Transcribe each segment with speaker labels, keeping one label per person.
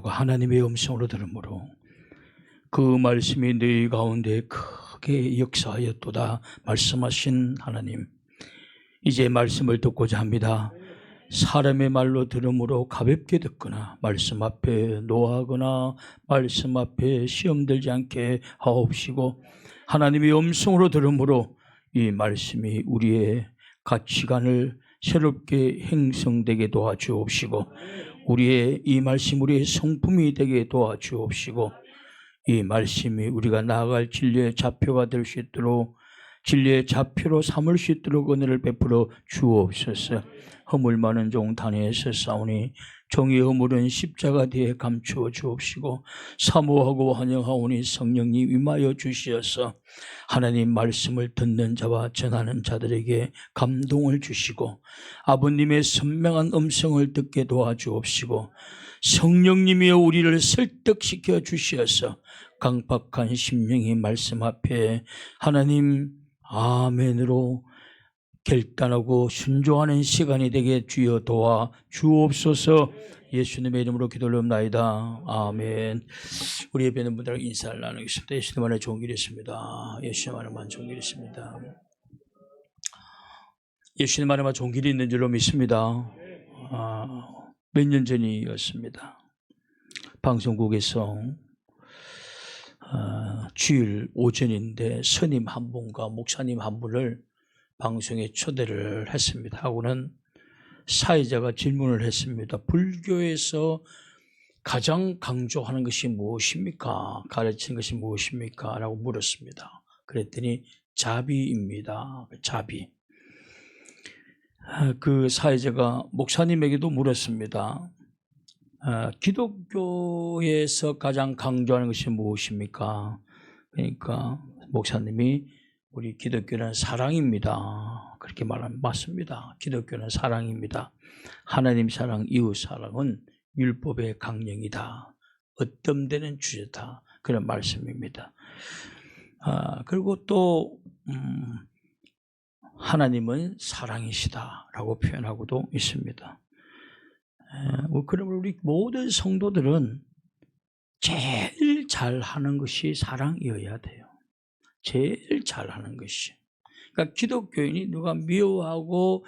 Speaker 1: 결단하고 하나님의 음성으로 들으므로 그 말씀이 너희 가운데 크게 역사하였도다 말씀하신 하나님, 이제 말씀을 듣고자 합니다. 사람의 말로 들음으로 가볍게 듣거나 말씀 앞에 노하거나 말씀 앞에 시험 들지 않게 하옵시고, 하나님의 음성으로 들음으로 이 말씀이 우리의 가치관을 새롭게 형성되게 도와주옵시고, 우리의 이 말씀 우리의 성품이 되게 도와주옵시고, 이 말씀이 우리가 나아갈 진리의 좌표가 될 수 있도록, 진리의 좌표로 삼을 수 있도록 은혜를 베풀어 주옵소서. 허물 많은 종 단에서 싸우니 종의 허물은 십자가 뒤에 감추어 주옵시고, 사모하고 환영하오니 성령님 임하여 주시어서 하나님 말씀을 듣는 자와 전하는 자들에게 감동을 주시고, 아버님의 선명한 음성을 듣게 도와주옵시고, 성령님이여 우리를 설득시켜 주시어서 강박한 심령이 말씀 앞에 하나님 아멘으로 결단하고 순종하는 시간이 되게 주여 도와 주옵소서. 예수님의 이름으로 기도하옵나이다. 아멘. 우리 예배 있는 분들과 인사를 나누겠습니다. 예수님 안에 좋은 길이 있습니다. 예수님 안에만 좋은 길이 있습니다. 예수님 안에만 좋은 길이 있는 줄로 믿습니다. 몇 년 전이었습니다. 방송국에서 주일 오전인데 스님 한 분과 목사님 한 분을 방송에 초대를 했습니다. 하고는 사회자가 질문을 했습니다. 불교에서 가장 강조하는 것이 무엇입니까? 가르치는 것이 무엇입니까? 라고 물었습니다. 그랬더니 자비입니다. 자비. 그 사회자가 목사님에게도 물었습니다. 기독교에서 가장 강조하는 것이 무엇입니까? 그러니까 목사님이 우리 기독교는 사랑입니다. 그렇게 말하면 맞습니다. 기독교는 사랑입니다. 하나님 사랑, 이웃 사랑은 율법의 강령이다. 어떤 데는 주제다. 그런 말씀입니다. 그리고 또 하나님은 사랑이시다라고 표현하고도 있습니다. 그러면 우리 모든 성도들은 제일 잘하는 것이 사랑이어야 돼요. 제일 잘하는 것이. 그러니까 기독교인이 누가 미워하고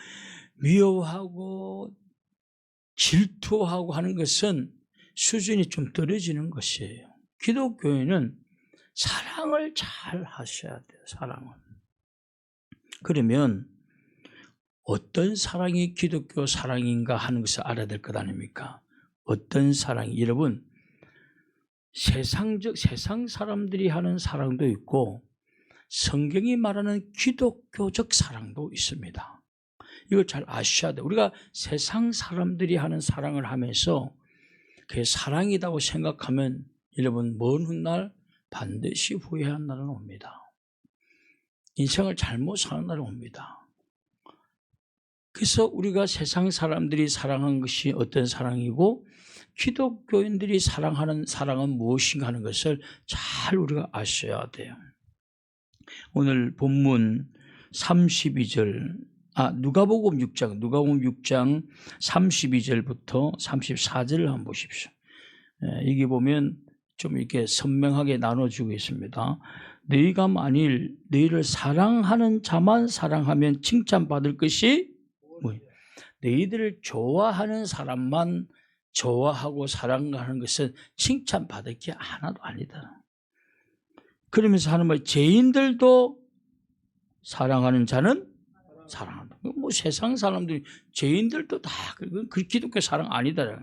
Speaker 1: 질투하고 하는 것은 수준이 좀 떨어지는 것이에요. 기독교인은 사랑을 잘 하셔야 돼요. 사랑은. 그러면 어떤 사랑이 기독교 사랑인가 하는 것을 알아야 될 것 아닙니까? 어떤 사랑이, 여러분, 세상 사람들이 하는 사랑도 있고 성경이 말하는 기독교적 사랑도 있습니다. 이걸 잘 아셔야 돼요. 우리가 세상 사람들이 하는 사랑을 하면서 그게 사랑이라고 생각하면 여러분, 먼 훗날 반드시 후회한 날은 옵니다. 인생을 잘못 사는 날은 옵니다. 그래서 우리가 세상 사람들이 사랑한 것이 어떤 사랑이고 기독교인들이 사랑하는 사랑은 무엇인가 하는 것을 잘 우리가 아셔야 돼요. 오늘 본문 32절, 누가복음 6장 32절부터 34절을 한번 보십시오. 여기 보면 좀 이렇게 선명하게 나눠주고 있습니다. 너희가 만일 너희를 사랑하는 자만 사랑하면 칭찬받을 것이 너희들을 좋아하는 사람만 좋아하고 사랑하는 것은 칭찬받을 게 하나도 아니다. 그러면서 하는 말, 죄인들도 사랑하는 자는 사랑한다. 뭐 세상 사람들이 죄인들도 다 그 기독교 사랑 아니다.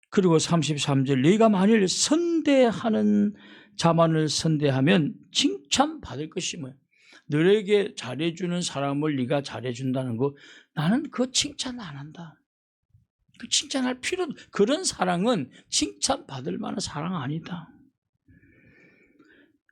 Speaker 1: 그리고 33절, 너희가 만일 선대하는 자만을 선대하면 칭찬받을 것이 뭐야? 너에게 잘해주는 사람을 네가 잘해준다는 거, 나는 그 칭찬 안 한다. 그 칭찬할 필요도, 그런 사랑은 칭찬받을 만한 사랑 아니다.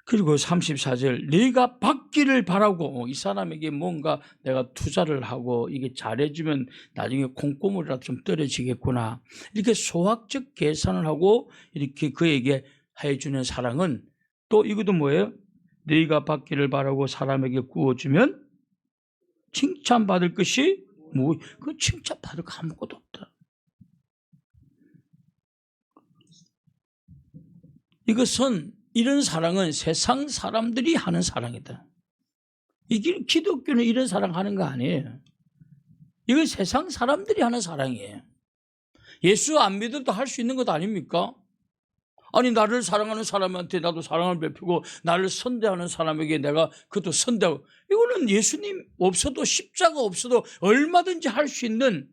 Speaker 1: 그리고 34절, 네가 받기를 바라고, 이 사람에게 뭔가 내가 투자를 하고 이게 잘해주면 나중에 콩고물이라도 좀 떨어지겠구나, 이렇게 소학적 계산을 하고 이렇게 그에게 해주는 사랑은 또 이것도 뭐예요? 너희가 받기를 바라고 사람에게 구워주면 칭찬받을 것이 뭐, 그 칭찬받을 거 아무것도 없다. 이것은 이런 사랑은 세상 사람들이 하는 사랑이다. 이게 기독교는 이런 사랑하는 거 아니에요. 이건 세상 사람들이 하는 사랑이에요. 예수 안 믿어도 할 수 있는 것 아닙니까? 아니 나를 사랑하는 사람한테 나도 사랑을 베푸고 나를 선대하는 사람에게 내가 그것도 선대하고, 이거는 예수님 없어도 십자가 없어도 얼마든지 할 수 있는,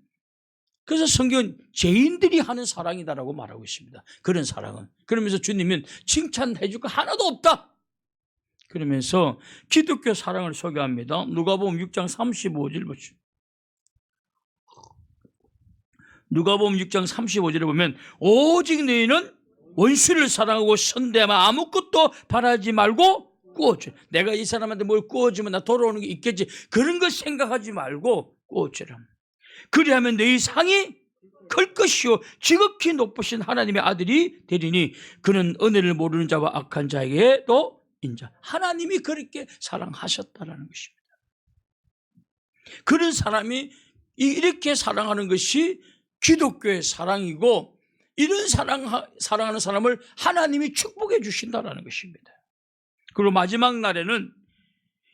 Speaker 1: 그래서 성경은 죄인들이 하는 사랑이다라고 말하고 있습니다. 그런 사랑은. 그러면서 주님은 칭찬해 줄 거 하나도 없다. 그러면서 기독교 사랑을 소개합니다. 누가복음 6장 35절 보시죠. 누가복음 6장 35절에 보면 오직 너희는 원수를 사랑하고 선대하면 아무것도 바라지 말고 꾸어줘. 내가 이 사람한테 뭘 꾸어주면 나 돌아오는 게 있겠지, 그런 거 생각하지 말고 꾸어주라. 그리하면 너희 상이 클 것이요 지극히 높으신 하나님의 아들이 되리니 그는 은혜를 모르는 자와 악한 자에게도 인자. 하나님이 그렇게 사랑하셨다라는 것입니다. 그런 사람이 이렇게 사랑하는 것이 기독교의 사랑이고, 이런 사랑하는 사람을 하나님이 축복해 주신다는 것입니다. 그리고 마지막 날에는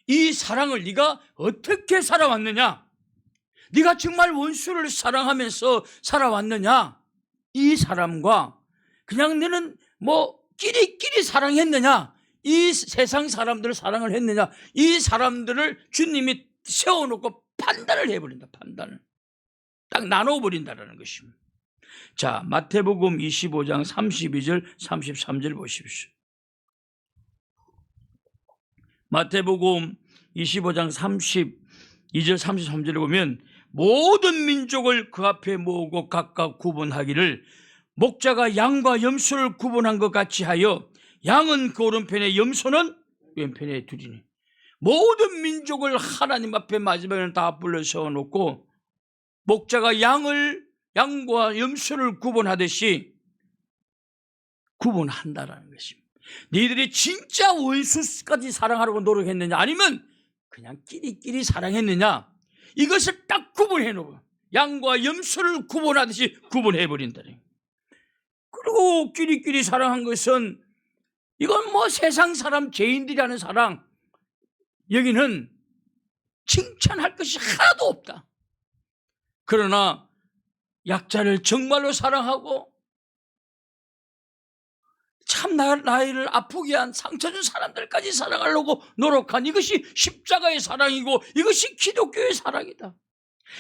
Speaker 1: 이 사랑을 네가 어떻게 살아왔느냐, 네가 정말 원수를 사랑하면서 살아왔느냐, 이 사람과 그냥 너는 뭐 끼리끼리 사랑했느냐, 이 세상 사람들을 사랑을 했느냐, 이 사람들을 주님이 세워놓고 판단을 해버린다. 판단을 딱 나눠버린다는 것입니다. 자, 마태복음 25장 32절 33절 보십시오. 마태복음 25장 32절 33절에 보면 모든 민족을 그 앞에 모으고 각각 구분하기를 목자가 양과 염소를 구분한 것 같이 하여 양은 그 오른편에 염소는 왼편에 두리니. 모든 민족을 하나님 앞에 마지막에는 다 불러 세워놓고 목자가 양과 염소를 구분하듯이 구분한다라는 것입니다. 너희들이 진짜 원수까지 사랑하려고 노력했느냐, 아니면 그냥 끼리끼리 사랑했느냐, 이것을 딱 구분해 놓고 양과 염소를 구분하듯이 구분해버린다. 그리고 끼리끼리 사랑한 것은 이건 뭐 세상 사람 죄인들이 하는 사랑, 여기는 칭찬할 것이 하나도 없다. 그러나 약자를 정말로 사랑하고 참 나이를 아프게 한 상처 준 사람들까지 사랑하려고 노력한 이것이 십자가의 사랑이고 이것이 기독교의 사랑이다.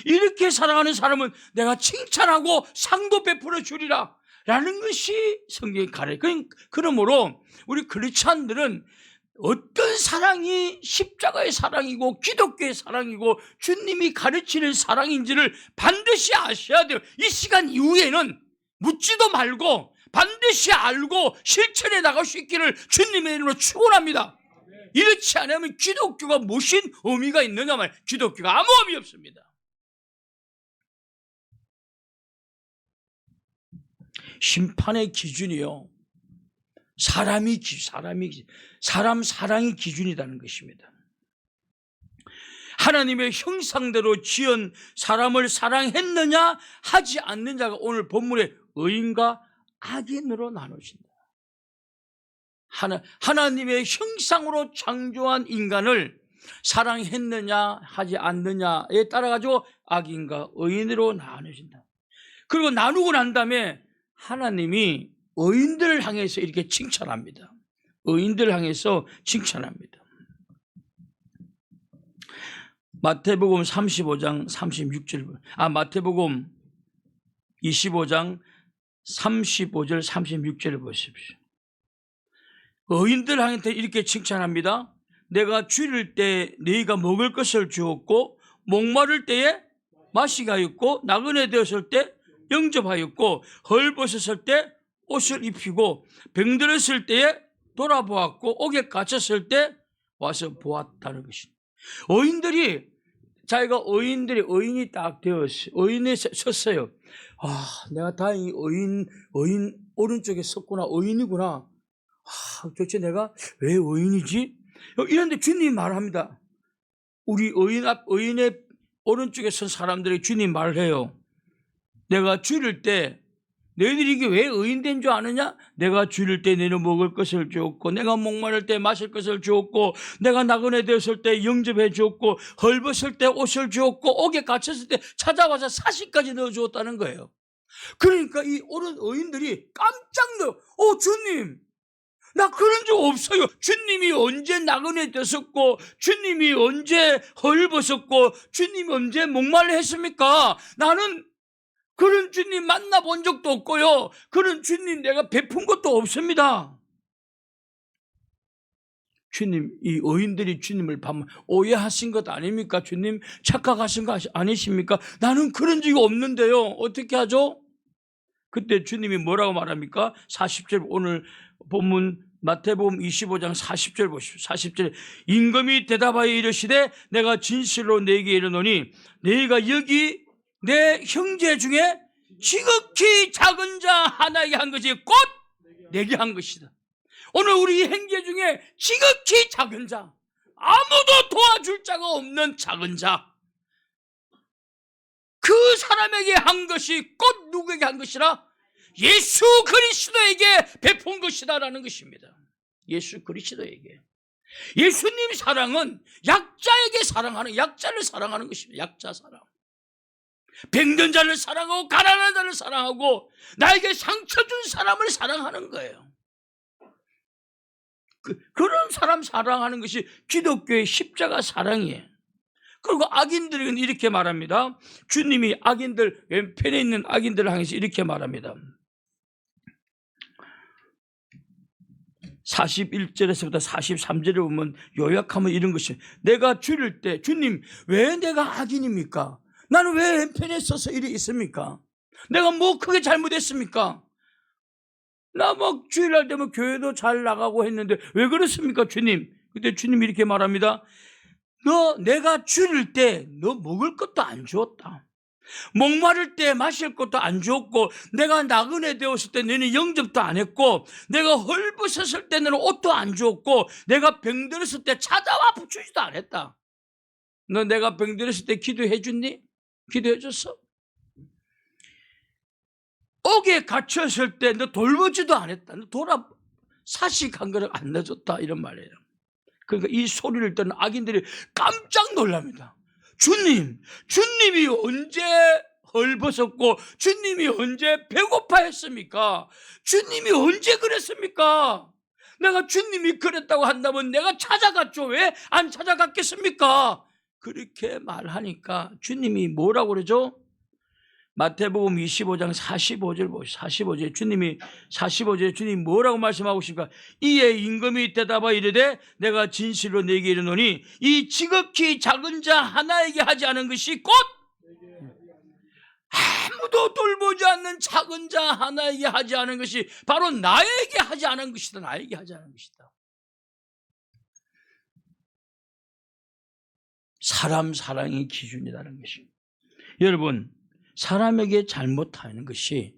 Speaker 1: 이렇게 사랑하는 사람은 내가 칭찬하고 상도 베풀어 주리라 라는 것이 성경의 가르쳐. 그러므로 우리 크리스찬들은 어떤 사랑이 십자가의 사랑이고 기독교의 사랑이고 주님이 가르치는 사랑인지를 반드시 아셔야 돼요. 이 시간 이후에는 묻지도 말고 반드시 알고 실천해 나갈 수 있기를 주님의 이름으로 축원합니다. 이렇지 않으면 기독교가 무슨 의미가 있느냐 말, 기독교가 아무 의미 없습니다. 심판의 기준이요, 사람 사랑이 기준이라는 것입니다. 하나님의 형상대로 지은 사람을 사랑했느냐 하지 않느냐가 오늘 본문의 의인과 악인으로 나눠진다. 하나님의 형상으로 창조한 인간을 사랑했느냐 하지 않느냐에 따라 가지고 악인과 의인으로 나눠진다. 그리고 나누고 난 다음에 하나님이 의인들을 향해서 이렇게 칭찬합니다. 의인들을 향해서 칭찬합니다. 마태복음 35장 36절, 마태복음 25장 35절 36절을 보십시오. 의인들 향해서 이렇게 칭찬합니다. 내가 줄일 때 너희가 먹을 것을 주었고 목마를 때에 마시게 하였고 나그네 되었을 때 영접하였고 헐벗었을 때 옷을 입히고 병들었을 때에 돌아보았고 옥에 갇혔을 때 와서 보았다는 것입니다. 의인이 딱 되었어요. 의인에 섰어요. 내가 다행히 의인 오른쪽에 섰구나. 의인이구나. 도대체 내가 왜 의인이지? 이런데 주님이 말합니다. 우리 의인의 오른쪽에 선 사람들에게 주님 말해요. 내가 줄일 때 너희들이 이게 왜 의인된 줄 아느냐? 내가 줄일 때 너희는 먹을 것을 주었고, 내가 목마를 때 마실 것을 주었고, 내가 나그네 되었을 때 영접해 주었고, 헐벗을 때 옷을 주었고, 옥에 갇혔을 때 찾아와서 사식까지 넣어주었다는 거예요. 그러니까 이 옳은 의인들이 깜짝 놀라, 주님, 나 그런 적 없어요. 주님이 언제 나그네 되셨고, 주님이 언제 헐벗었고, 주님이 언제 목말라 했습니까? 나는 그런 주님 만나본 적도 없고요. 그런 주님 내가 베푼 것도 없습니다. 주님, 이 의인들이 주님을 오해하신 것 아닙니까? 주님 착각하신 거 아니십니까? 나는 그런 적이 없는데요. 어떻게 하죠? 그때 주님이 뭐라고 말합니까? 40절 오늘 본문 마태복음 25장 40절 보십시오. 40절에 임금이 대답하여 이르시되 내가 진실로 네게 이르노니 네가 여기 내 형제 중에 지극히 작은 자 하나에게 한 것이 곧 내게 한 것이다. 오늘 우리 형제 중에 지극히 작은 자, 아무도 도와줄 자가 없는 작은 자, 그 사람에게 한 것이 곧 누구에게 한 것이라? 예수 그리스도에게 베푼 것이다라는 것입니다. 예수 그리스도에게. 예수님 사랑은 약자에게 사랑하는, 약자를 사랑하는 것입니다. 약자 사랑. 병든 자를 사랑하고 가난한 자를 사랑하고 나에게 상처 준 사람을 사랑하는 거예요. 그런 사람 사랑하는 것이 기독교의 십자가 사랑이에요. 그리고 악인들은 이렇게 말합니다. 주님이 악인들, 왼편에 있는 악인들을 향해서 이렇게 말합니다. 41절에서부터 43절에 보면 요약하면 이런 것이, 내가 줄일 때 주님 왜 내가 악인입니까? 나는 왜 왼편에 서서 이리 있습니까? 내가 뭐 크게 잘못했습니까? 나 막 주일날 되면 교회도 잘 나가고 했는데 왜 그렇습니까 주님? 그때 주님이 이렇게 말합니다. 내가 줄일 때 너 먹을 것도 안 주었다. 목마를 때 마실 것도 안 주었고, 내가 나그네 되었을 때 너는 영접도 안 했고, 내가 헐벗었을 때 너는 옷도 안 주었고, 내가 병들었을 때 찾아와 붙이지도 안 했다. 너 내가 병들었을 때 기도해 줬니? 기도해 줬어? 옥에 갇혔을 때 너 돌보지도 안 했다. 너 사식한 거를 안 내줬다. 이런 말이에요. 그러니까 이 소리를 듣는 악인들이 깜짝 놀랍니다. 주님이 언제 헐벗었고 주님이 언제 배고파했습니까? 주님이 언제 그랬습니까? 내가 주님이 그랬다고 한다면 내가 찾아갔죠. 왜 안 찾아갔겠습니까? 그렇게 말하니까 주님이 뭐라고 그러죠? 마태복음 25장 45절 보시죠. 45절에 주님이 뭐라고 말씀하고 계십니까? 이에 임금이 대답하여 이르되 내가 진실로 네게 이르노니 이 지극히 작은 자 하나에게 하지 않은 것이 곧 아무도 돌보지 않는 작은 자 하나에게 하지 않은 것이 바로 나에게 하지 않은 것이다. 나에게 하지 않은 것이다. 사람 사랑이 기준이라는 것입니다. 여러분, 사람에게 잘못하는 것이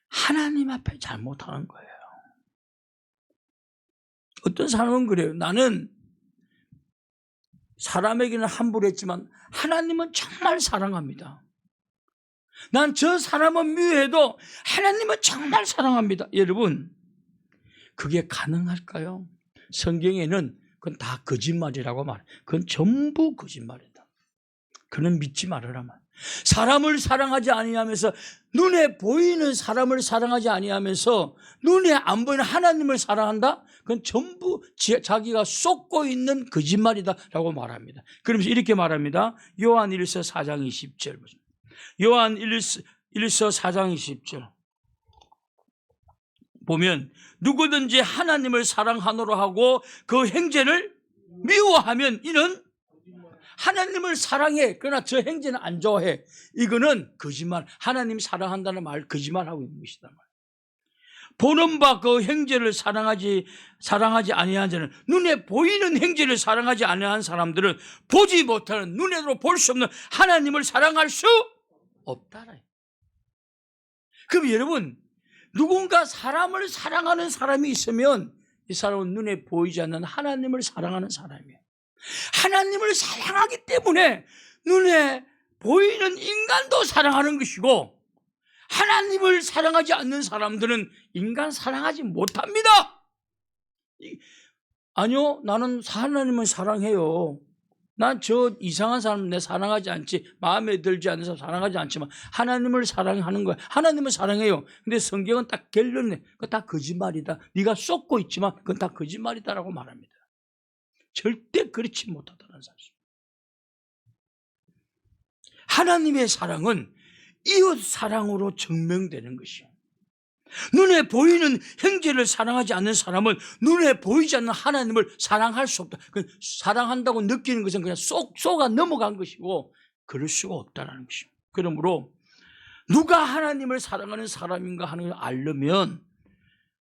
Speaker 1: 하나님 앞에 잘못하는 거예요. 어떤 사람은 그래요. 나는 사람에게는 함부로 했지만 하나님은 정말 사랑합니다. 난 저 사람은 미워해도 하나님은 정말 사랑합니다. 여러분, 그게 가능할까요? 성경에는 그건 다 거짓말이라고 말해요. 그건 전부 거짓말이다. 그는 믿지 말아라 말. 사람을 사랑하지 아니하면서, 눈에 보이는 사람을 사랑하지 아니하면서 눈에 안 보이는 하나님을 사랑한다? 그건 전부 자기가 쏟고 있는 거짓말이다라고 말합니다. 그러면서 이렇게 말합니다. 요한 1서 4장 20절 요한 1서 4장 20절 보면 누구든지 하나님을 사랑하노라 하고 그 행제를 미워하면 이는 하나님을 사랑해, 그러나 저 행제는 안 좋아해. 이거는 거짓말. 하나님 사랑한다는 말 거짓말하고 있는 것이다. 보는 바 그 행제를 사랑하지 아니한 자는, 눈에 보이는 행제를 사랑하지 아니한 사람들은 보지 못하는, 눈으로 볼 수 없는 하나님을 사랑할 수 없다라. 그럼 여러분, 누군가 사람을 사랑하는 사람이 있으면 이 사람은 눈에 보이지 않는 하나님을 사랑하는 사람이에요. 하나님을 사랑하기 때문에 눈에 보이는 인간도 사랑하는 것이고, 하나님을 사랑하지 않는 사람들은 인간 사랑하지 못합니다. 아니요, 나는 하나님을 사랑해요. 난 저 이상한 사람 내 사랑하지 않지, 마음에 들지 않는 사람 사랑하지 않지만 하나님을 사랑하는 거야. 하나님을 사랑해요. 근데 성경은 딱 결론내, 그거 다 거짓말이다. 네가 쏟고 있지만 그건 다 거짓말이다라고 말합니다. 절대 그렇지 못하다는 사실. 하나님의 사랑은 이웃 사랑으로 증명되는 것이요. 눈에 보이는 형제를 사랑하지 않는 사람은 눈에 보이지 않는 하나님을 사랑할 수 없다. 사랑한다고 느끼는 것은 그냥 쏙 넘어간 것이고 그럴 수가 없다는 것이죠. 그러므로 누가 하나님을 사랑하는 사람인가 하는 걸 알려면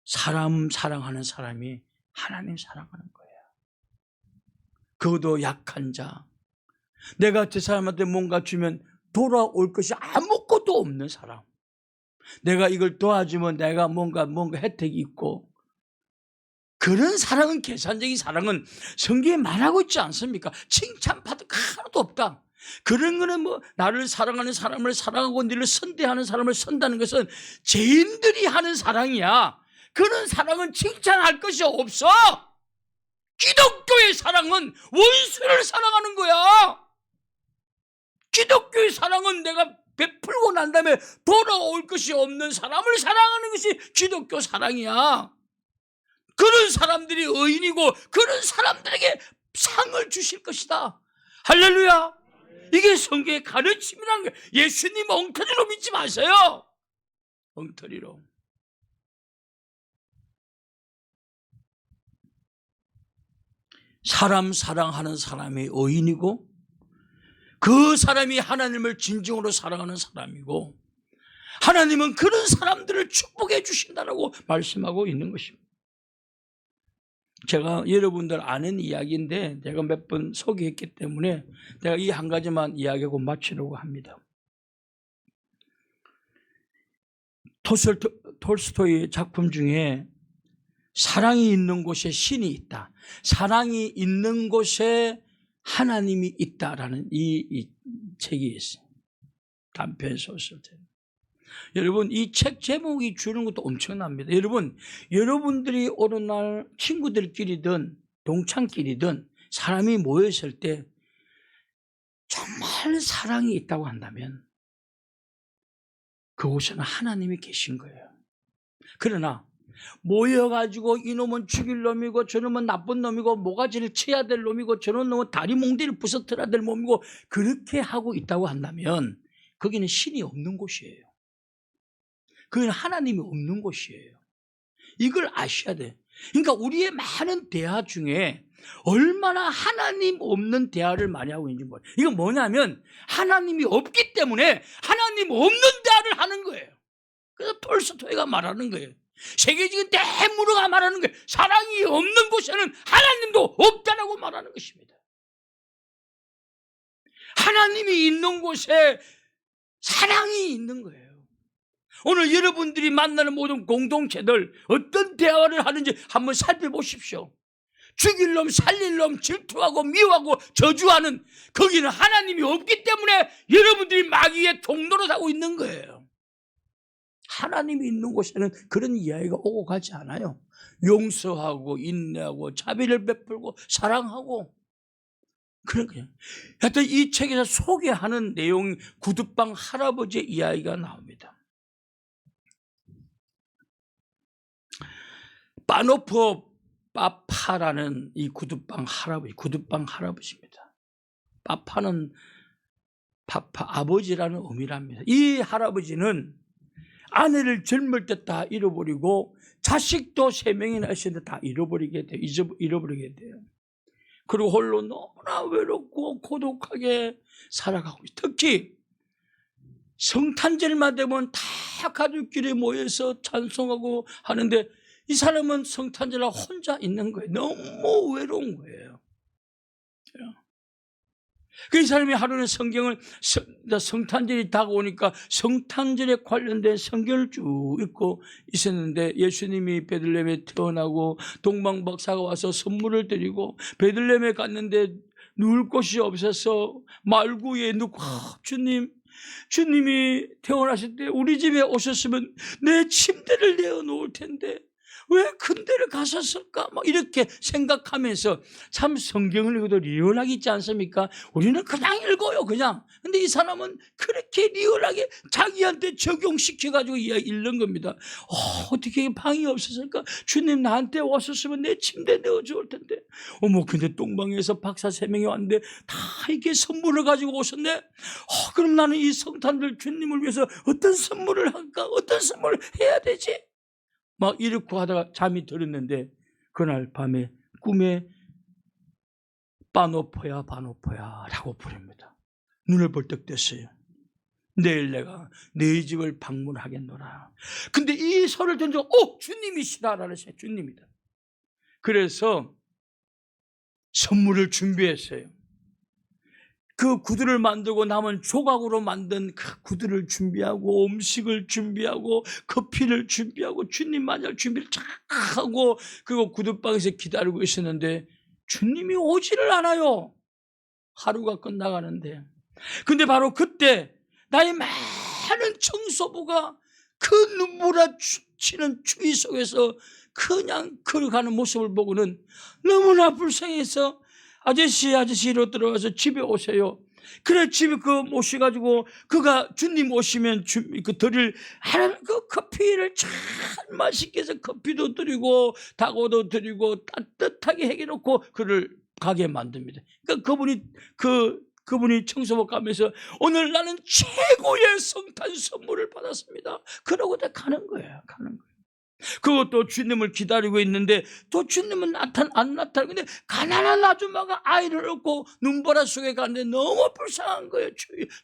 Speaker 1: 사람 사랑하는 사람이 하나님 사랑하는 거예요. 그것도 약한 자, 내가 저 사람한테 뭔가 주면 돌아올 것이 아무것도 없는 사람, 내가 이걸 도와주면 내가 뭔가 혜택이 있고, 그런 사랑은, 계산적인 사랑은 성경에 말하고 있지 않습니까? 칭찬받을 거 하나도 없다. 그런 거는 나를 사랑하는 사람을 사랑하고 너를 선대하는 사람을 선다는 것은 죄인들이 하는 사랑이야. 그런 사랑은 칭찬할 것이 없어. 기독교의 사랑은 원수를 사랑하는 거야. 기독교의 사랑은 내가 베풀고 난 다음에 돌아올 것이 없는 사람을 사랑하는 것이 기독교 사랑이야. 그런 사람들이 의인이고 그런 사람들에게 상을 주실 것이다. 할렐루야. 이게 성경의 가르침이라는 거예요. 예수님 엉터리로 믿지 마세요. 엉터리로. 사람 사랑하는 사람이 의인이고 그 사람이 하나님을 진정으로 사랑하는 사람이고 하나님은 그런 사람들을 축복해 주신다라고 말씀하고 있는 것입니다. 제가 여러분들 아는 이야기인데 제가 몇 번 소개했기 때문에 제가 이 한 가지만 이야기하고 마치려고 합니다. 톨스토이의 작품 중에 사랑이 있는 곳에 신이 있다, 사랑이 있는 곳에 하나님이 있다라는 이 책이 있어요. 단편 소설. 여러분, 이 책 제목이 주는 것도 엄청납니다. 여러분들이 어느 날 친구들끼리든 동창끼리든 사람이 모였을 때 정말 사랑이 있다고 한다면 그곳에는 하나님이 계신 거예요. 그러나 모여가지고 이놈은 죽일 놈이고 저놈은 나쁜 놈이고 모가지를 쳐야 될 놈이고 저런 놈은 다리 몽디를 부서뜨려야 될 놈이고 그렇게 하고 있다고 한다면 거기는 신이 없는 곳이에요. 거기는 하나님이 없는 곳이에요. 이걸 아셔야 돼요. 그러니까 우리의 많은 대화 중에 얼마나 하나님 없는 대화를 많이 하고 있는지 몰라요. 이건 뭐냐면 하나님이 없기 때문에 하나님 없는 대화를 하는 거예요. 그래서 톨스토이가 말하는 거예요. 세계적인 대문호가 말하는 거예요. 사랑이 없는 곳에는 하나님도 없다라고 말하는 것입니다. 하나님이 있는 곳에 사랑이 있는 거예요. 오늘 여러분들이 만나는 모든 공동체들 어떤 대화를 하는지 한번 살펴보십시오. 죽일 놈, 살릴 놈, 질투하고 미워하고 저주하는, 거기는 하나님이 없기 때문에 여러분들이 마귀의 통로로 사고 있는 거예요. 하나님이 있는 곳에는 그런 이야기가 오고 가지 않아요. 용서하고 인내하고 자비를 베풀고 사랑하고 그런 거예요. 하여튼 이 책에서 소개하는 내용, 구두방 할아버지의 이야기가 나옵니다. 파노포 파파라는 이 구두방 할아버지입니다. 파파는 파파, 아버지라는 의미랍니다. 이 할아버지는 아내를 젊을 때 다 잃어버리고 자식도 3명이나 있었는데 다 잃어버리게 돼요. 그리고 홀로 너무나 외롭고 고독하게 살아가고 있어요. 특히 성탄절만 되면 다 가족끼리 모여서 찬송하고 하는데 이 사람은 성탄절에 혼자 있는 거예요. 너무 외로운 거예요. 그 사람이 하루는 성경을, 성탄절이 다가오니까 성탄절에 관련된 성경을 쭉 읽고 있었는데 예수님이 베들레헴에 태어나고 동방박사가 와서 선물을 드리고 베들레헴에 갔는데 누울 곳이 없어서 말구에 누워, 주님 주님이 태어나실 때 우리 집에 오셨으면 내 침대를 내어놓을 텐데 왜 군대를 가셨을까? 막 이렇게 생각하면서 참 성경을 읽어도 리얼하게 있지 않습니까? 우리는 그냥 읽어요, 그냥. 근데 이 사람은 그렇게 리얼하게 자기한테 적용시켜가지고 읽는 겁니다. 어떻게 방이 없었을까? 주님 나한테 왔었으면 내 침대 내어줄 텐데. 어머, 근데 똥방에서 박사 3명이 왔는데 다 이렇게 선물을 가지고 오셨네? 그럼 나는 이 성탄들 주님을 위해서 어떤 선물을 할까? 어떤 선물을 해야 되지? 막 이렇게 하다가 잠이 들었는데 그날 밤에 꿈에 바노포야 바노포야 라고 부릅니다. 눈을 벌떡 뗐어요. 내일 내가 네 집을 방문하겠노라. 근데 이 설을 던져 주님이시다라는 주님이다. 그래서 선물을 준비했어요. 그 구두를 만들고 남은 조각으로 만든 그 구두를 준비하고 음식을 준비하고 커피를 준비하고 주님 맞을 준비를 쫙 하고 그리고 구두방에서 기다리고 있었는데 주님이 오지를 않아요. 하루가 끝나가는데. 근데 바로 그때 나의 많은 청소부가 그 눈물아치는 추위 속에서 그냥 걸어가는 모습을 보고는 너무나 불쌍해서 아저씨로 들어와서 집에 오세요. 그래 집에 모셔가지고 그가 주님 오시면 드릴 그 커피를 참 맛있게 해서 커피도 드리고 다고도 드리고 따뜻하게 해놓고 그를 가게 만듭니다. 그러니까 그분이 청소부 가면서 오늘 나는 최고의 성탄 선물을 받았습니다. 그러고 가는 거예요. 그것도 주님을 기다리고 있는데 또 주님은 안 나타나고 근데 가난한 아줌마가 아이를 얻고 눈보라 속에 가는데 너무 불쌍한 거예요.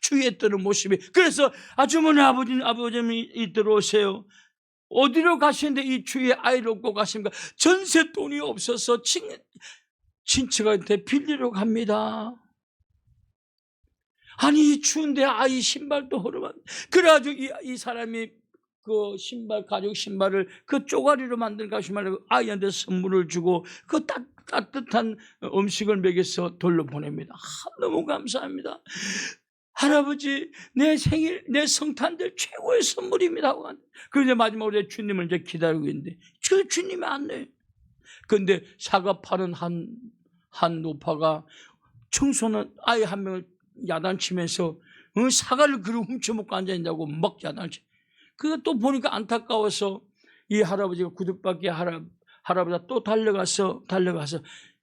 Speaker 1: 주위에 뜨는 모습이. 그래서 아주머니 아버님이 들어오세요. 어디로 가시는데 이 추위에 아이를 얻고 가십니까? 전세 돈이 없어서 친척한테 빌리러 갑니다. 아니 이 추운데 아이 신발도 허름한. 그래가지고 이 사람이 그 가죽 신발을 그 쪼가리로 만든 가죽 신발을 아이한테 선물을 주고 그 따뜻한 음식을 먹여서 돌려보냅니다. 너무 감사합니다. 할아버지 내 성탄절 최고의 선물입니다. 그런데 마지막으로 주님을 이제 기다리고 있는데 주님이 안 내요. 그런데 사과 파는 한 노파가 청소는 아이 한 명을 야단치면서 사과를 그리 훔쳐먹고 앉아있냐고 막 야단치. 그거 또 보니까 안타까워서 이 할아버지가 구둣밖에 할아버지가 또 달려가서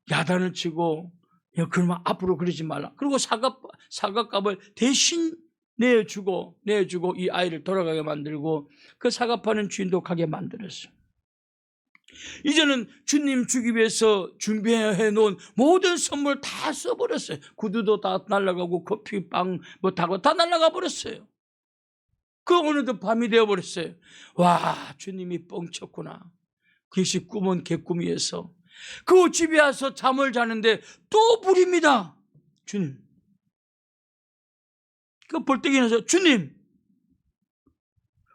Speaker 1: 야단을 치고 그러면 앞으로 그러지 말라. 그리고 사과값을 대신 내주고 이 아이를 돌아가게 만들고 그 사과 파는 주인도 가게 만들었어요. 이제는 주님 주기 위해서 준비해 놓은 모든 선물 다 써버렸어요. 구두도 다 날아가고 커피, 빵, 다 날아가 버렸어요. 그 어느덧 밤이 되어버렸어요. 와, 주님이 뻥쳤구나. 그것이 꿈은 개꿈이어서 그 집에 와서 잠을 자는데 또 부립니다. 주님. 그 벌떡 일어나서 주님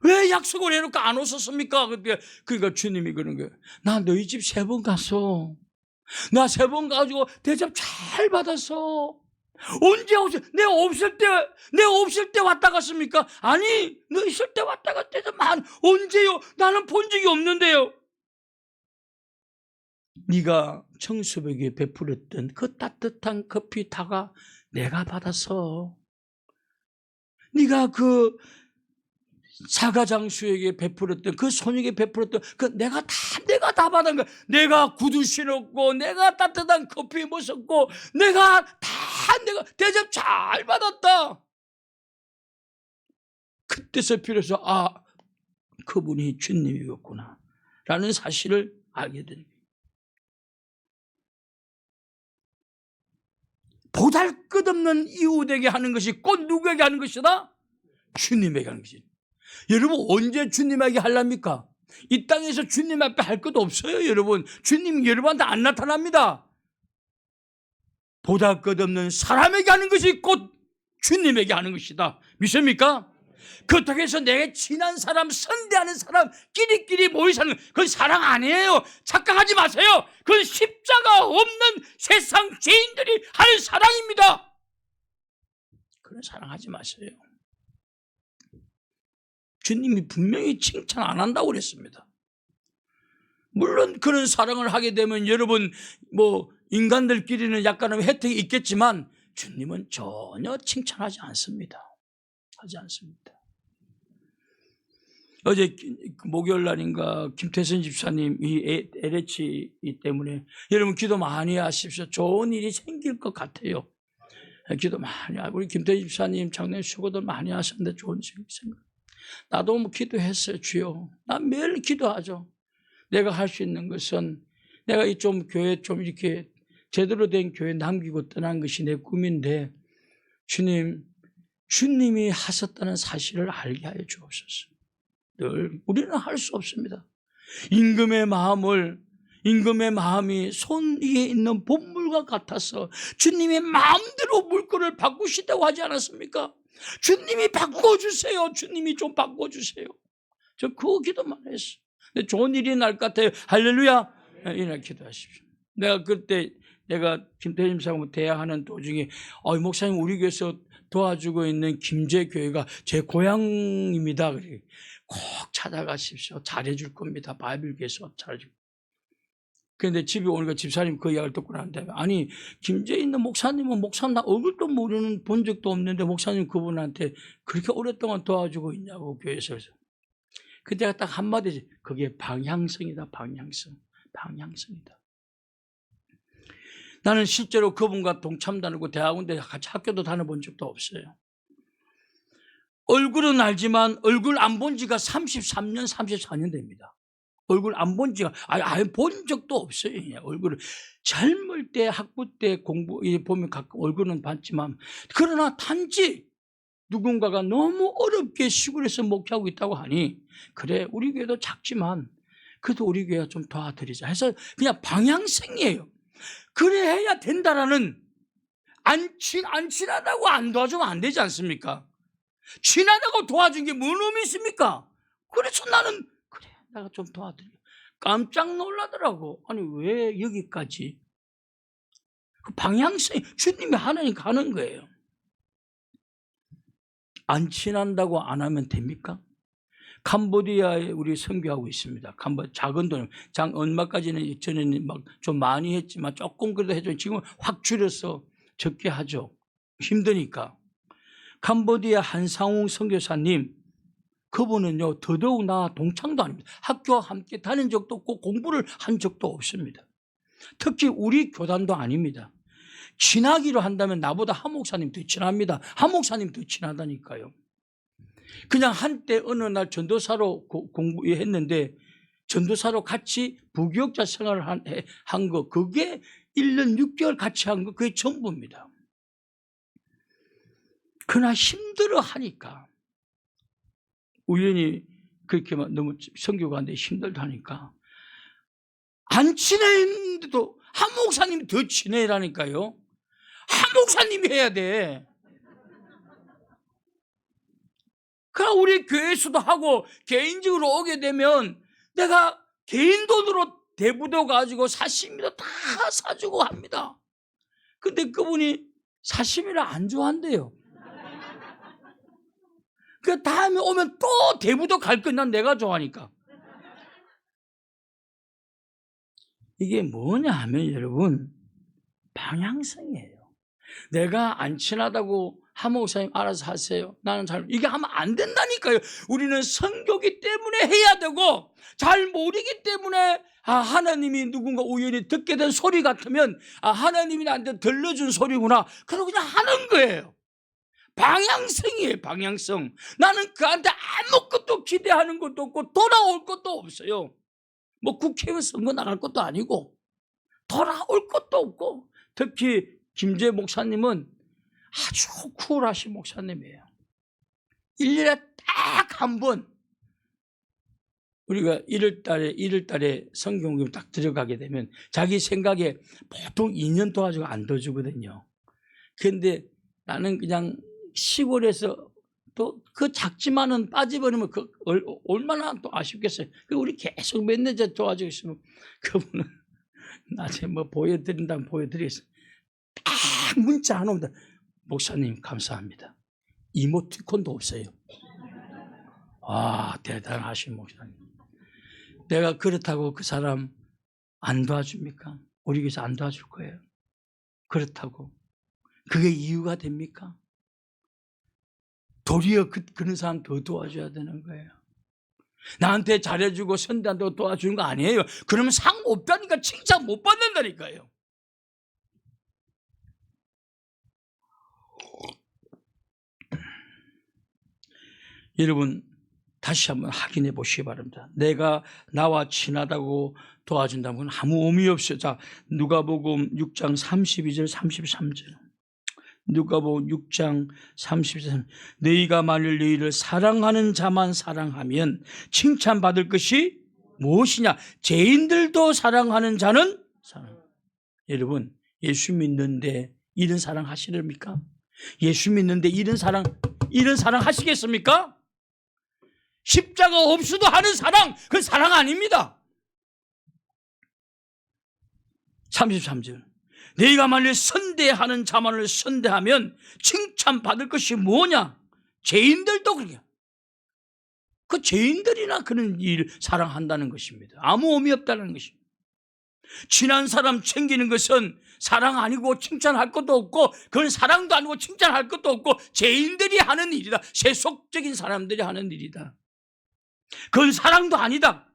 Speaker 1: 왜 약속을 해놓고 안 오셨습니까? 그러니까 주님이 그런 거예요. 나 너희 집 3번 갔어. 나 3번 가지고 대접 잘 받았어. 언제 오세요? 내가 없을 때 왔다 갔습니까? 아니, 너 있을 때 왔다 갔대서 언제요? 나는 본 적이 없는데요. 네가 청소부에게 베풀었던 그 따뜻한 커피 다가 내가 받았어. 네가 그 사가장수에게 베풀었던 그 소녀에게 베풀었던 내가 다 받은 거야. 내가 구두 신었고 내가 따뜻한 커피 먹었고 내가 대접 잘 받았다. 그때서 비로소 그분이 주님이었구나 라는 사실을 알게 된 거예요. 보잘것없는 이웃에게 하는 것이 꼭 누구에게 하는 것이다? 주님에게 하는 것이다. 여러분 언제 주님에게 하랍니까? 이 땅에서 주님 앞에 할 것도 없어요. 여러분 주님 여러분한테 안 나타납니다. 보잘것없는 사람에게 하는 것이 곧 주님에게 하는 것이다. 믿습니까? 그렇다고 해서 내게 친한 사람, 선대하는 사람 끼리끼리 모여 사는 그건 사랑 아니에요. 착각하지 마세요. 그건 십자가 없는 세상 죄인들이 하는 사랑입니다. 그런 사랑하지 마세요. 주님이 분명히 칭찬 안 한다고 그랬습니다. 물론 그런 사랑을 하게 되면 여러분 인간들끼리는 약간의 혜택이 있겠지만 주님은 전혀 칭찬하지 않습니다. 하지 않습니다. 어제 목요일 날인가 김태선 집사님 이 LH 때문에 여러분 기도 많이 하십시오. 좋은 일이 생길 것 같아요. 기도 많이 하고 우리 김태선 집사님 작년에 수고도 많이 하셨는데 좋은 일이 생겨. 나도 기도했어요. 주여, 나 매일 기도하죠. 내가 할 수 있는 것은 내가 좀 교회 좀 이렇게 제대로 된 교회 남기고 떠난 것이 내 꿈인데 주님이 하셨다는 사실을 알게 하여 주옵소서. 늘 우리는 할 수 없습니다. 임금의 마음이 손 위에 있는 본물과 같아서 주님의 마음대로 물건을 바꾸시다고 하지 않았습니까? 주님이 바꿔주세요. 주님이 좀 바꿔주세요. 저 그 기도만 했어요. 근데 좋은 일이 날 것 같아요. 할렐루야. 이날 기도하십시오. 내가 김태림 사하고 대화하는 도중에 목사님 우리 교회에서 도와주고 있는 김제교회가 제 고향입니다. 꼭 찾아가십시오. 잘해줄 겁니다. 바이블교회에서 잘해줄 겁니다. 그런데 집에 오니까 집사님 그 이야기를 듣고 나는데 아니 김제에 있는 목사님은 목사님 나 얼굴도 모르는 본 적도 없는데 목사님 그분한테 그렇게 오랫동안 도와주고 있냐고 교회에서. 그때가 딱 한마디지. 그게 방향성이다. 방향성이다. 나는 실제로 그분과 동참 다니고 대학원대 같이 학교도 다녀본 적도 없어요. 얼굴은 알지만 얼굴 안 본 지가 33년, 34년 됩니다. 얼굴 안 본 지가 아예 본 적도 없어요. 얼굴을 젊을 때 학부 때 공부 보면 가끔 얼굴은 봤지만 그러나 단지 누군가가 너무 어렵게 시골에서 목회하고 있다고 하니 그래 우리 교회도 작지만 그래도 우리 교회가 좀 도와드리자 해서 그냥 방향성이에요. 그래 해야 된다라는 안 친하다고 안 도와주면 안 되지 않습니까? 친하다고 도와준 게 뭔 의미 있습니까? 그래서 나는 그래 내가 좀 도와드려. 깜짝 놀라더라고. 아니 왜 여기까지? 그 방향성이 주님이 하나니까 하는 거예요. 안 친한다고 안 하면 됩니까? 캄보디아에 우리 선교하고 있습니다. 작은 돈, 얼마까지는 전에는 막 좀 많이 했지만 조금 그래도 해줘. 지금은 확 줄여서 적게 하죠. 힘드니까. 캄보디아 한상웅 선교사님, 그분은요 더더욱 나 동창도 아닙니다. 학교 함께 다닌 적도 없고 공부를 한 적도 없습니다. 특히 우리 교단도 아닙니다. 친하기로 한다면 나보다 한 목사님 더 친합니다. 한 목사님 더 친하다니까요. 그냥 한때 어느 날 전도사로 공부했는데 전도사로 같이 부교육자 생활을 한 거 그게 1년 6개월 같이 한 거 그게 전부입니다. 그러나 힘들어 하니까 우연히 그렇게 너무 선교가 안 돼 힘들다 하니까 안 친했는데도 한 목사님이 더 친해라니까요. 한 목사님이 해야 돼. 그럼 우리 교회에서도 하고 개인적으로 오게 되면 내가 개인 돈으로 대부도 가지고 사시미도 다 사주고 합니다. 근데 그분이 사시미를 안 좋아한대요. 그 다음에 오면 또 대부도 갈 거야. 난 내가 좋아하니까. 이게 뭐냐 하면 여러분 방향성이에요. 내가 안 친하다고 한 목사님 알아서 하세요. 나는 이게 하면 안 된다니까요. 우리는 선교기 때문에 해야 되고 잘 모르기 때문에 하나님이 누군가 우연히 듣게 된 소리 같으면 하나님이 나한테 들려준 소리구나. 그러고 그냥 하는 거예요. 방향성이에요. 방향성. 나는 그한테 아무것도 기대하는 것도 없고 돌아올 것도 없어요. 뭐 국회의원 선거 나갈 것도 아니고 돌아올 것도 없고 특히 김재 목사님은 아주 쿨하신 목사님이에요. 1년에 딱 한 번 우리가 1월달에 성경금 딱 들어가게 되면 자기 생각에 보통 2년 도와주고 안 도와주거든요. 그런데 나는 그냥 시골에서 또 그 작지만은 빠져버리면 얼마나 또 아쉽겠어요. 우리 계속 몇 년째 도와주고 있으면 그분은 나중에 뭐 보여드린다면 보여드리겠어요. 딱 문자 안 옵니다. 목사님 감사합니다. 이모티콘도 없어요. 와, 대단하신 목사님. 내가 그렇다고 그 사람 안 도와줍니까? 우리 교회에서 안 도와줄 거예요. 그렇다고. 그게 이유가 됩니까? 도리어 그런 사람 더 도와줘야 되는 거예요. 나한테 잘해주고 선대한다고 도와주는 거 아니에요. 그러면 상 못 받으니까 칭찬 못 받는다니까요. 여러분 다시 한번 확인해 보시기 바랍니다. 내가 나와 친하다고 도와준다면 아무 의미 없어요. 자, 누가복음 6장 32절 33절. 누가복음 6장 32절. 너희가 만일 너희를 사랑하는 자만 사랑하면 칭찬받을 것이 무엇이냐? 죄인들도 사랑하는 자는 사랑. 여러분 예수 믿는데 이런 사랑 하시렵니까? 예수 믿는데 이런 사랑 하시겠습니까? 십자가 없이도 하는 사랑, 그건 사랑 아닙니다. 33절. 너희가 만일 선대하는 자만을 선대하면 칭찬받을 것이 뭐냐? 죄인들도 그렇게. 그 죄인들이나 그런 일을 사랑한다는 것입니다. 아무 의미 없다는 것입니다. 친한 사람 챙기는 것은 사랑 아니고 칭찬할 것도 없고, 그건 사랑도 아니고 칭찬할 것도 없고, 죄인들이 하는 일이다. 세속적인 사람들이 하는 일이다. 그건 사랑도 아니다.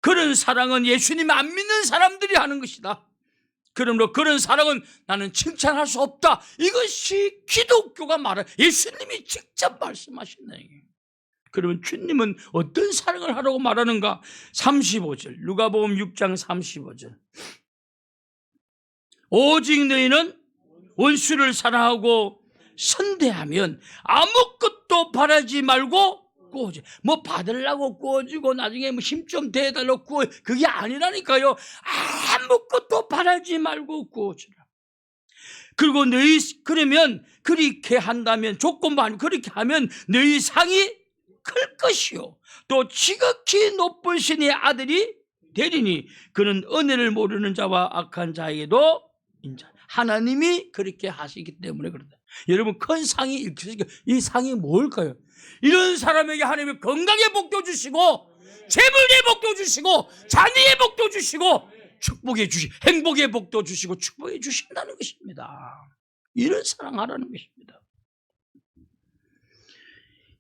Speaker 1: 그런 사랑은 예수님 안 믿는 사람들이 하는 것이다. 그러므로 그런 사랑은 나는 칭찬할 수 없다. 이것이 기독교가 말해, 예수님이 직접 말씀하신다. 그러면 주님은 어떤 사랑을 하라고 말하는가? 35절, 누가복음 6장 35절. 오직 너희는 원수를 사랑하고 선대하면 아무것도 바라지 말고 구워줘. 뭐 받으려고 구워주고 나중에 뭐 힘 좀 대달라고 구워, 그게 아니라니까요. 아무것도 바라지 말고 구워주라. 그리고 너희 그러면 그렇게 한다면, 조건만 그렇게 하면 너희 상이 클 것이요 또 지극히 높으신 이 아들이 되리니 그는 은혜를 모르는 자와 악한 자에게도 인자. 하나님이 그렇게 하시기 때문에 그렇다. 여러분 큰 상이 있으니까 이 상이 뭘까요? 이런 사람에게 하나님이 건강의 복도 주시고 재물의 복도 주시고 자녀의 복도 주시고 행복의 복도 주시고 축복해 주신다는 것입니다. 이런 사랑하라는 것입니다.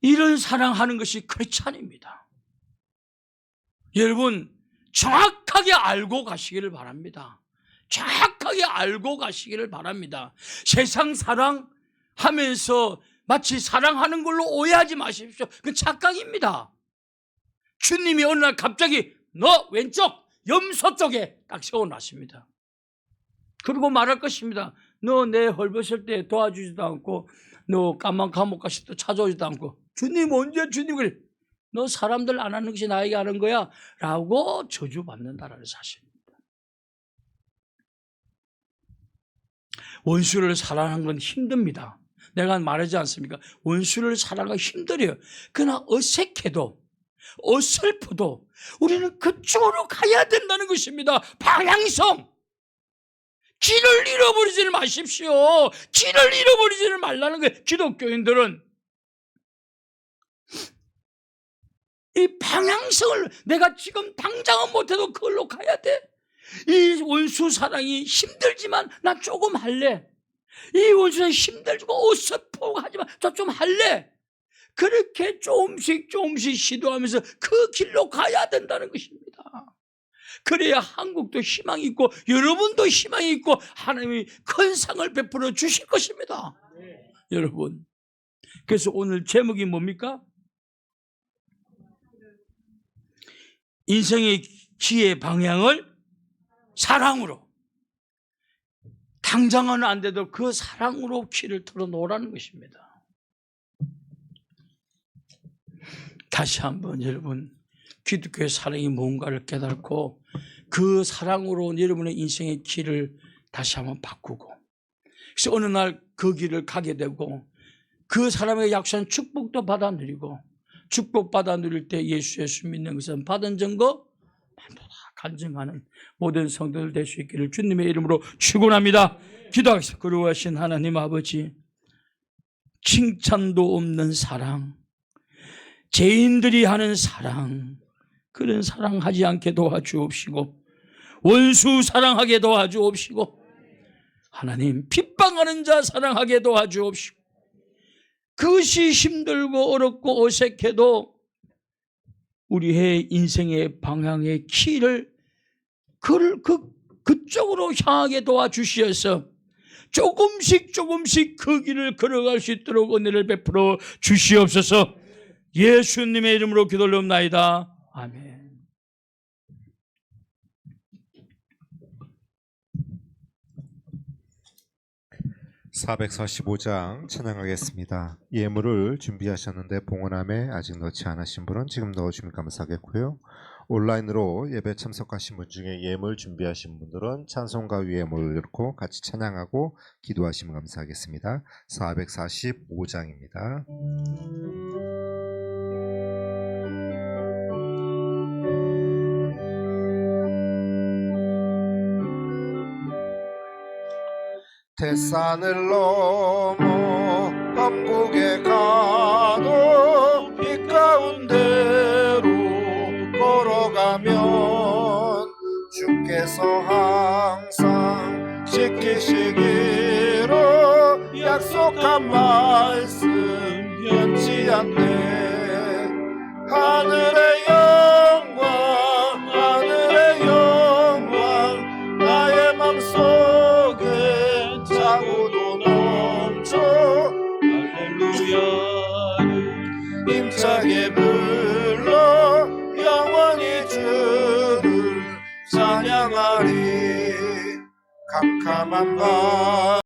Speaker 1: 이런 사랑하는 것이 크리스찬입니다. 여러분 정확하게 알고 가시기를 바랍니다. 정확하게 알고 가시기를 바랍니다. 세상 사랑하면서 마치 사랑하는 걸로 오해하지 마십시오. 그건 착각입니다. 주님이 어느 날 갑자기 너 왼쪽 염소 쪽에 딱 세워놨습니다. 그리고 말할 것입니다. 너 내 헐벗을 때 도와주지도 않고, 너 까만 감옥 갔을 때 찾아오지도 않고, 주님 언제 주님을, 너 사람들 안 하는 것이 나에게 하는 거야 라고 저주받는다라는 사실입니다. 원수를 사랑하는 건 힘듭니다. 내가 말하지 않습니까? 원수를 사랑하기가 힘들어요. 그러나 어색해도 어설프도 우리는 그쪽으로 가야 된다는 것입니다. 방향성. 길을 잃어버리지를 마십시오. 길을 잃어버리지를 말라는 거예요. 기독교인들은 이 방향성을, 내가 지금 당장은 못해도 그걸로 가야 돼. 이 원수 사랑이 힘들지만 나 조금 할래. 이 원수는 힘들고 어설프고 하지만 저 좀 할래. 그렇게 조금씩 시도하면서 그 길로 가야 된다는 것입니다. 그래야 한국도 희망이 있고 여러분도 희망이 있고 하나님이 큰 상을 베풀어 주실 것입니다. 여러분, 그래서 오늘 제목이 뭡니까? 인생의 기회 방향을 사랑으로. 당장은 안 돼도 그 사랑으로 길을 털어놓으라는 것입니다. 다시 한번 여러분, 기독교의 사랑이 뭔가를 깨닫고 그 사랑으로 여러분의 인생의 길을 다시 한번 바꾸고, 그래서 어느 날 그 길을 가게 되고 그 사람에게 약속한 축복도 받아 누리고, 축복 받아 누릴 때 예수 믿는 것은 받은 증거 간증하는 모든 성도들 될 수 있기를 주님의 이름으로 축원합니다. 기도하겠습니다. 거룩하신 하나님 아버지, 칭찬도 없는 사랑, 죄인들이 하는 사랑, 그런 사랑하지 않게 도와주옵시고 원수 사랑하게 도와주옵시고 하나님 핍박하는 자 사랑하게 도와주옵시고 그것이 힘들고 어렵고 어색해도 우리의 인생의 방향의 키를 그쪽으로 향하게 도와주시어서 조금씩 그 길을 걸어갈 수 있도록 은혜를 베풀어 주시옵소서. 예수님의 이름으로 기도하옵나이다. 아멘.
Speaker 2: (445장) 찬양하겠습니다. 예물을 준비하셨는데 봉헌함에 아직 넣지 않으신 분은 지금 넣어주시면 감사하겠고요. 온라인으로 예배 참석하신 분 중에 예물 준비하신 분들은 찬송가 위에 올려놓고 같이 찬양하고 기도하시면 감사하겠습니다. (445장입니다) 태산을 넘어 한국에 가도 빛 가운데로 걸어가면 주께서 항상 지키시기로 약속한 말씀 변치 않네. 하늘의 영광 나의 맘속에 차고도 넘쳐 할렐루야를 힘차게 불러 영원히 주를 찬양하리. 캄캄한 밤